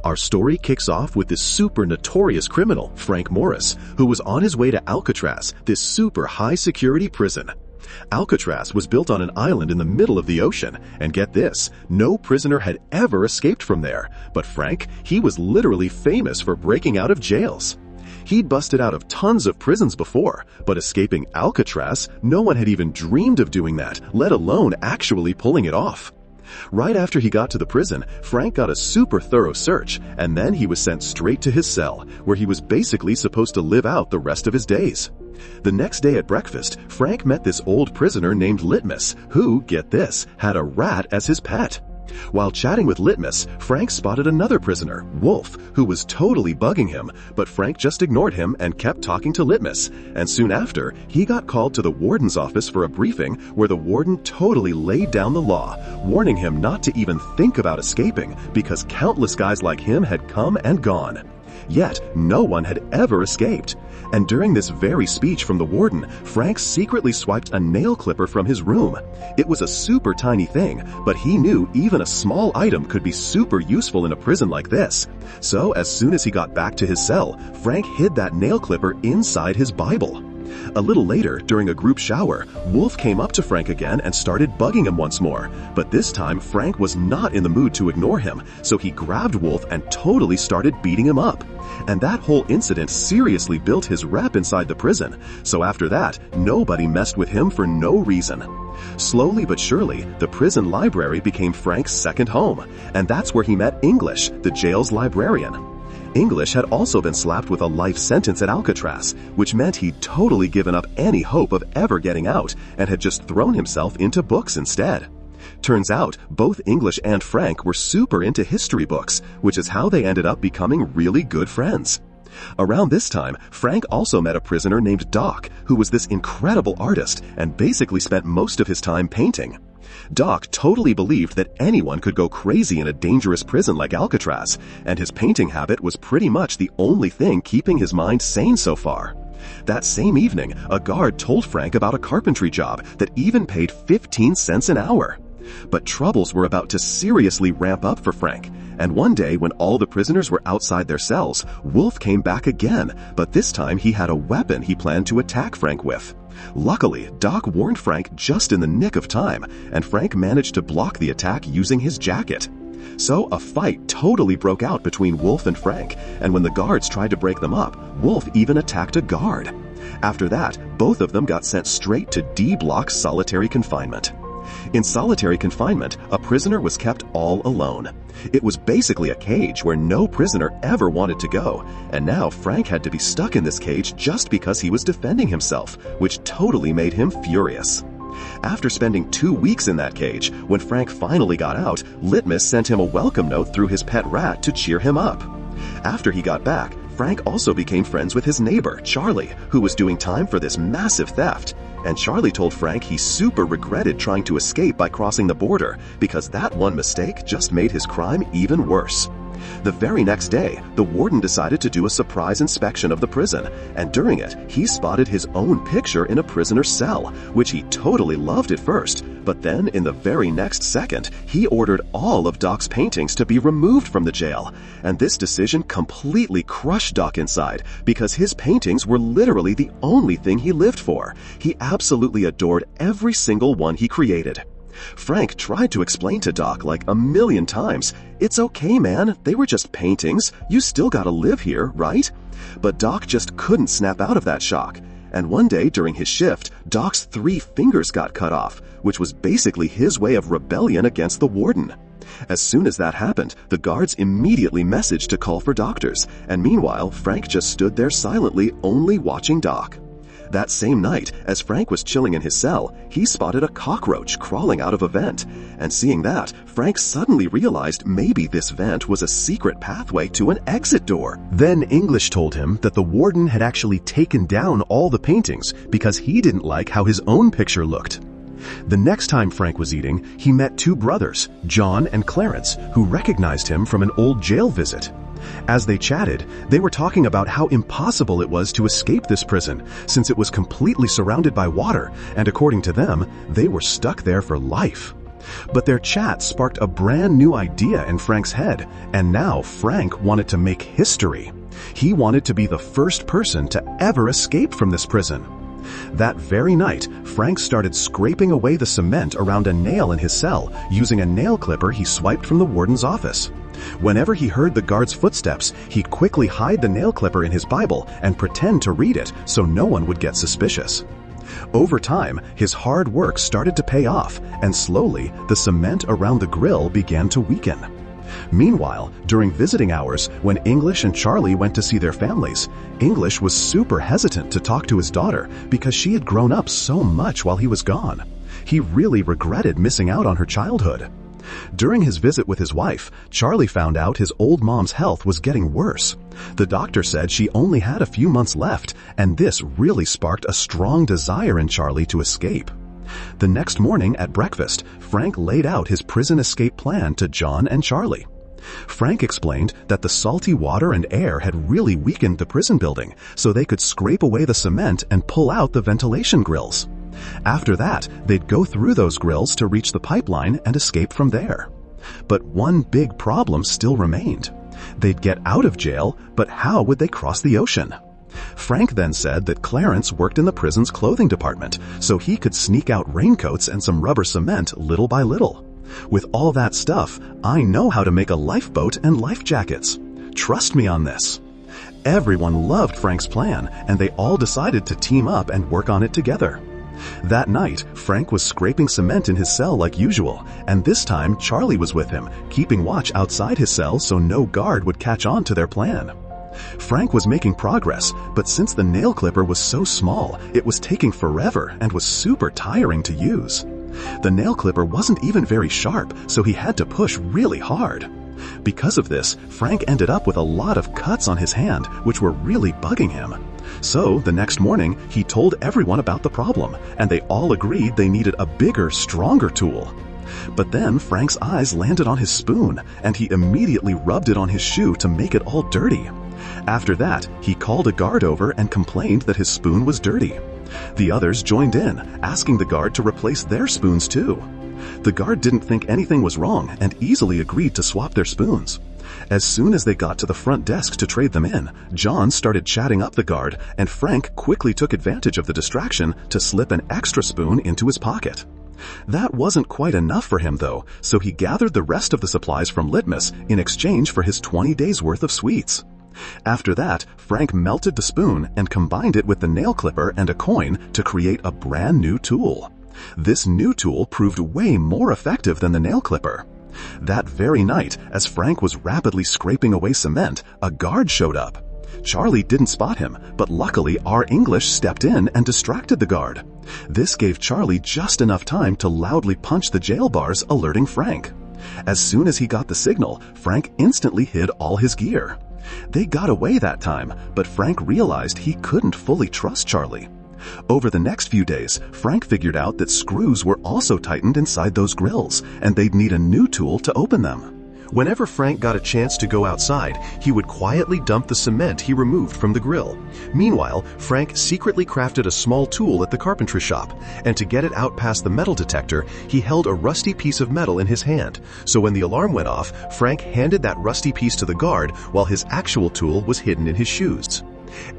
Our story kicks off with this super notorious criminal, Frank Morris, who was on his way to Alcatraz, this super high-security prison. Alcatraz was built on an island in the middle of the ocean, and get this, no prisoner had ever escaped from there. But Frank, he was literally famous for breaking out of jails. He'd busted out of tons of prisons before, but escaping Alcatraz, no one had even dreamed of doing that, let alone actually pulling it off. Right after he got to the prison, Frank got a super thorough search, and then he was sent straight to his cell, where he was basically supposed to live out the rest of his days. The next day at breakfast, Frank met this old prisoner named Litmus, who, get this, had a rat as his pet. While chatting with Litmus, Frank spotted another prisoner, Wolf, who was totally bugging him, but Frank just ignored him and kept talking to Litmus, and soon after, he got called to the warden's office for a briefing where the warden totally laid down the law, warning him not to even think about escaping because countless guys like him had come and gone. Yet, no one had ever escaped. And during this very speech from the warden, Frank secretly swiped a nail clipper from his room. It was a super tiny thing, but he knew even a small item could be super useful in a prison like this. So as soon as he got back to his cell, Frank hid that nail clipper inside his Bible. A little later, during a group shower, Wolf came up to Frank again and started bugging him once more. But this time, Frank was not in the mood to ignore him, so he grabbed Wolf and totally started beating him up. And that whole incident seriously built his rep inside the prison, so after that, nobody messed with him for no reason. Slowly but surely, the prison library became Frank's second home, and that's where he met English, the jail's librarian. English had also been slapped with a life sentence at Alcatraz, which meant he'd totally given up any hope of ever getting out and had just thrown himself into books instead. Turns out, both English and Frank were super into history books, which is how they ended up becoming really good friends. Around this time, Frank also met a prisoner named Doc, who was this incredible artist and basically spent most of his time painting. Doc totally believed that anyone could go crazy in a dangerous prison like Alcatraz, and his painting habit was pretty much the only thing keeping his mind sane so far. That same evening, a guard told Frank about a carpentry job that even paid 15 cents an hour. But troubles were about to seriously ramp up for Frank, and one day when all the prisoners were outside their cells, Wolf came back again, but this time he had a weapon he planned to attack Frank with. Luckily, Doc warned Frank just in the nick of time, and Frank managed to block the attack using his jacket. So a fight totally broke out between Wolf and Frank, and when the guards tried to break them up, Wolf even attacked a guard. After that, both of them got sent straight to D-block solitary confinement. In solitary confinement, a prisoner was kept all alone. It was basically a cage where no prisoner ever wanted to go, and now Frank had to be stuck in this cage just because he was defending himself, which totally made him furious. After spending 2 weeks in that cage, when Frank finally got out, Litmus sent him a welcome note through his pet rat to cheer him up. After he got back, Frank also became friends with his neighbor, Charlie, who was doing time for this massive theft. And Charlie told Frank he super regretted trying to escape by crossing the border because that one mistake just made his crime even worse. The very next day, the warden decided to do a surprise inspection of the prison, and during it, he spotted his own picture in a prisoner's cell, which he totally loved at first, but then in the very next second, he ordered all of Doc's paintings to be removed from the jail, and this decision completely crushed Doc inside because his paintings were literally the only thing he lived for. He absolutely adored every single one he created. Frank tried to explain to Doc like a million times, "It's okay, man, they were just paintings, you still gotta live here, right?" But Doc just couldn't snap out of that shock. And one day during his shift, Doc's 3 fingers got cut off, which was basically his way of rebellion against the warden. As soon as that happened, the guards immediately messaged to call for doctors, and meanwhile, Frank just stood there silently, only watching Doc. That same night, as Frank was chilling in his cell, he spotted a cockroach crawling out of a vent, and seeing that, Frank suddenly realized maybe this vent was a secret pathway to an exit door. Then English told him that the warden had actually taken down all the paintings because he didn't like how his own picture looked. The next time Frank was eating, he met 2 brothers, John and Clarence, who recognized him from an old jail visit. As they chatted, they were talking about how impossible it was to escape this prison, since it was completely surrounded by water, and according to them, they were stuck there for life. But their chat sparked a brand new idea in Frank's head, and now Frank wanted to make history. He wanted to be the first person to ever escape from this prison. That very night, Frank started scraping away the cement around a nail in his cell using a nail clipper he swiped from the warden's office. Whenever he heard the guard's footsteps, he'd quickly hide the nail clipper in his Bible and pretend to read it so no one would get suspicious. Over time, his hard work started to pay off, and slowly, the cement around the grill began to weaken. Meanwhile, during visiting hours, when English and Charlie went to see their families, English was super hesitant to talk to his daughter because she had grown up so much while he was gone. He really regretted missing out on her childhood. During his visit with his wife, Charlie found out his old mom's health was getting worse. The doctor said she only had a few months left, and this really sparked a strong desire in Charlie to escape. The next morning at breakfast, Frank laid out his prison escape plan to John and Charlie. Frank explained that the salty water and air had really weakened the prison building, so they could scrape away the cement and pull out the ventilation grills. After that, they'd go through those grills to reach the pipeline and escape from there. But one big problem still remained. They'd get out of jail, but how would they cross the ocean? Frank then said that Clarence worked in the prison's clothing department, so he could sneak out raincoats and some rubber cement little by little. With all that stuff, I know how to make a lifeboat and life jackets. Trust me on this. Everyone loved Frank's plan, and they all decided to team up and work on it together. That night, Frank was scraping cement in his cell like usual, and this time Charlie was with him, keeping watch outside his cell so no guard would catch on to their plan. Frank was making progress, but since the nail clipper was so small, it was taking forever and was super tiring to use. The nail clipper wasn't even very sharp, so he had to push really hard. Because of this, Frank ended up with a lot of cuts on his hand, which were really bugging him. So, the next morning, he told everyone about the problem, and they all agreed they needed a bigger, stronger tool. But then Frank's eyes landed on his spoon, and he immediately rubbed it on his shoe to make it all dirty. After that, he called a guard over and complained that his spoon was dirty. The others joined in, asking the guard to replace their spoons too. The guard didn't think anything was wrong and easily agreed to swap their spoons. As soon as they got to the front desk to trade them in, John started chatting up the guard, and Frank quickly took advantage of the distraction to slip an extra spoon into his pocket. That wasn't quite enough for him though, so he gathered the rest of the supplies from Litmus in exchange for his 20 days worth of sweets. After that, Frank melted the spoon and combined it with the nail clipper and a coin to create a brand new tool. This new tool proved way more effective than the nail clipper. That very night, as Frank was rapidly scraping away cement, a guard showed up. Charlie didn't spot him, but luckily our English stepped in and distracted the guard. This gave Charlie just enough time to loudly punch the jail bars, alerting Frank. As soon as he got the signal, Frank instantly hid all his gear. They got away that time, but Frank realized he couldn't fully trust Charlie. Over the next few days, Frank figured out that screws were also tightened inside those grills, and they'd need a new tool to open them. Whenever Frank got a chance to go outside, he would quietly dump the cement he removed from the grill. Meanwhile, Frank secretly crafted a small tool at the carpentry shop, and to get it out past the metal detector, he held a rusty piece of metal in his hand. So when the alarm went off, Frank handed that rusty piece to the guard while his actual tool was hidden in his shoes.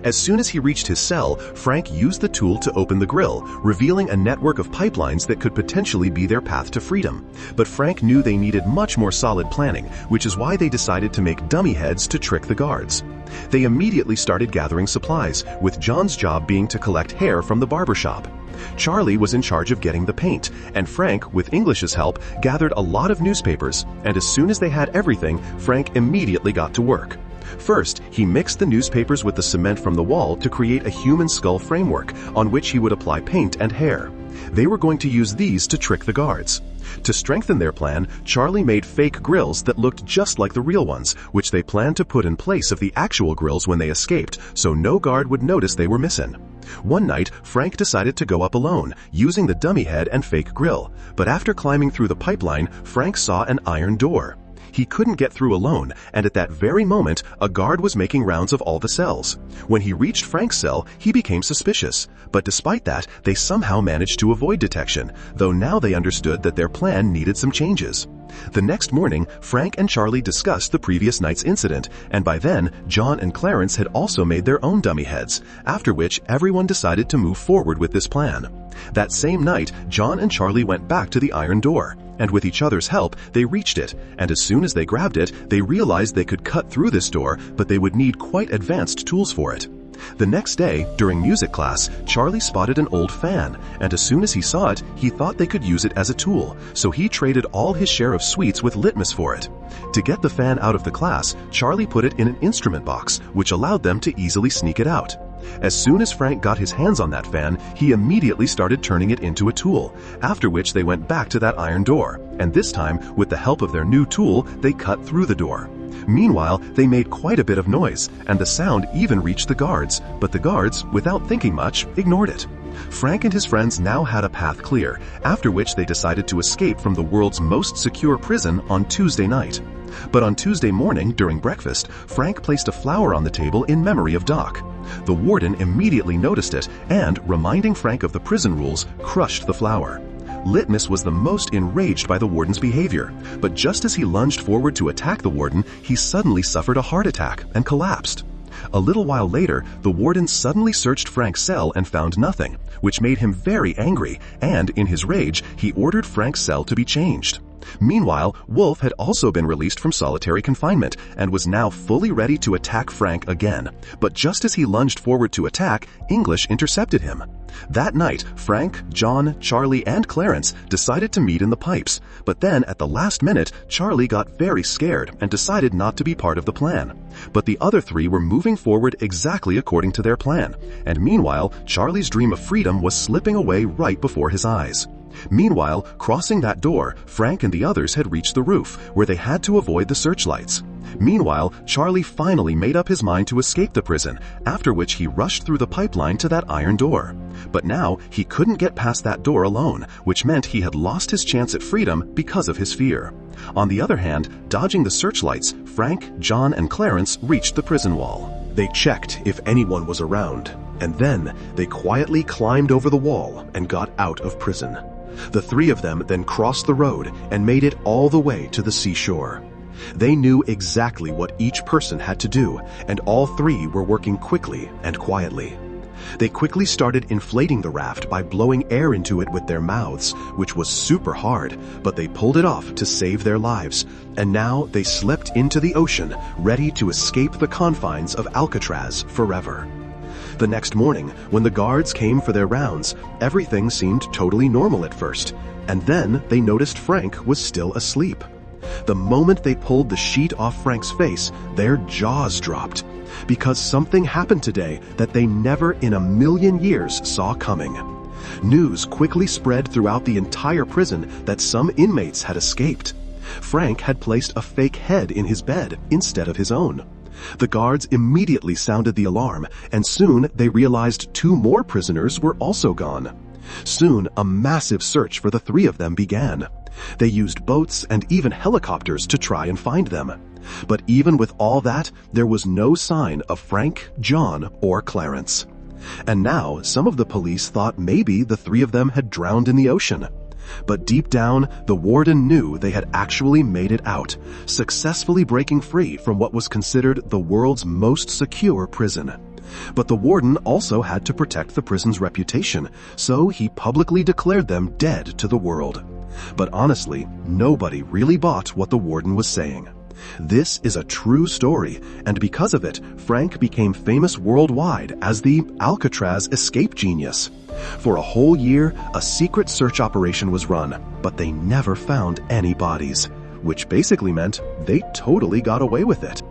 As soon as he reached his cell, Frank used the tool to open the grill, revealing a network of pipelines that could potentially be their path to freedom. But Frank knew they needed much more solid planning, which is why they decided to make dummy heads to trick the guards. They immediately started gathering supplies, with John's job being to collect hair from the barber shop. Charlie was in charge of getting the paint, and Frank, with English's help, gathered a lot of newspapers, and as soon as they had everything, Frank immediately got to work. First, he mixed the newspapers with the cement from the wall to create a human skull framework on which he would apply paint and hair. They were going to use these to trick the guards. To strengthen their plan, Charlie made fake grills that looked just like the real ones, which they planned to put in place of the actual grills when they escaped, so no guard would notice they were missing. One night, Frank decided to go up alone, using the dummy head and fake grill, but after climbing through the pipeline, Frank saw an iron door. He couldn't get through alone, and at that very moment, a guard was making rounds of all the cells. When he reached Frank's cell, he became suspicious. But despite that, they somehow managed to avoid detection, though now they understood that their plan needed some changes. The next morning, Frank and Charlie discussed the previous night's incident, and by then, John and Clarence had also made their own dummy heads, after which everyone decided to move forward with this plan. That same night, John and Charlie went back to the iron door, and with each other's help, they reached it, and as soon as they grabbed it, they realized they could cut through this door, but they would need quite advanced tools for it. The next day, during music class, Charlie spotted an old fan, and as soon as he saw it, he thought they could use it as a tool, so he traded all his share of sweets with litmus for it. To get the fan out of the class, Charlie put it in an instrument box, which allowed them to easily sneak it out. As soon as Frank got his hands on that fan, he immediately started turning it into a tool, after which they went back to that iron door, and this time, with the help of their new tool, they cut through the door. Meanwhile, they made quite a bit of noise, and the sound even reached the guards, but the guards, without thinking much, ignored it. Frank and his friends now had a path clear, after which they decided to escape from the world's most secure prison on Tuesday night. But on Tuesday morning, during breakfast, Frank placed a flower on the table in memory of Doc. The warden immediately noticed it and, reminding Frank of the prison rules, crushed the flower. Litmus was the most enraged by the warden's behavior, but just as he lunged forward to attack the warden, he suddenly suffered a heart attack and collapsed. A little while later, the warden suddenly searched Frank's cell and found nothing, which made him very angry, and in his rage, he ordered Frank's cell to be changed. Meanwhile, Wolf had also been released from solitary confinement and was now fully ready to attack Frank again. But just as he lunged forward to attack, English intercepted him. That night, Frank, John, Charlie, and Clarence decided to meet in the pipes. But then, at the last minute, Charlie got very scared and decided not to be part of the plan. But the other three were moving forward exactly according to their plan. And meanwhile, Charlie's dream of freedom was slipping away right before his eyes. Meanwhile, crossing that door, Frank and the others had reached the roof, where they had to avoid the searchlights. Meanwhile, Charlie finally made up his mind to escape the prison, after which he rushed through the pipeline to that iron door. But now, he couldn't get past that door alone, which meant he had lost his chance at freedom because of his fear. On the other hand, dodging the searchlights, Frank, John, and Clarence reached the prison wall. They checked if anyone was around, and then they quietly climbed over the wall and got out of prison. The three of them then crossed the road and made it all the way to the seashore. They knew exactly what each person had to do, and all three were working quickly and quietly. They quickly started inflating the raft by blowing air into it with their mouths, which was super hard, but they pulled it off to save their lives, and now they slipped into the ocean, ready to escape the confines of Alcatraz forever. The next morning, when the guards came for their rounds, everything seemed totally normal at first, and then they noticed Frank was still asleep. The moment they pulled the sheet off Frank's face, their jaws dropped, because something happened today that they never in a million years saw coming. News quickly spread throughout the entire prison that some inmates had escaped. Frank had placed a fake head in his bed instead of his own. The guards immediately sounded the alarm, and soon they realized two more prisoners were also gone. Soon, a massive search for the three of them began. They used boats and even helicopters to try and find them. But even with all that, there was no sign of Frank, John, or Clarence. And now, some of the police thought maybe the three of them had drowned in the ocean. But deep down, the warden knew they had actually made it out, successfully breaking free from what was considered the world's most secure prison. But the warden also had to protect the prison's reputation, so he publicly declared them dead to the world. But honestly, nobody really bought what the warden was saying. This is a true story, and because of it, Frank became famous worldwide as the Alcatraz escape genius. For a whole year, a secret search operation was run, but they never found any bodies, which basically meant they totally got away with it.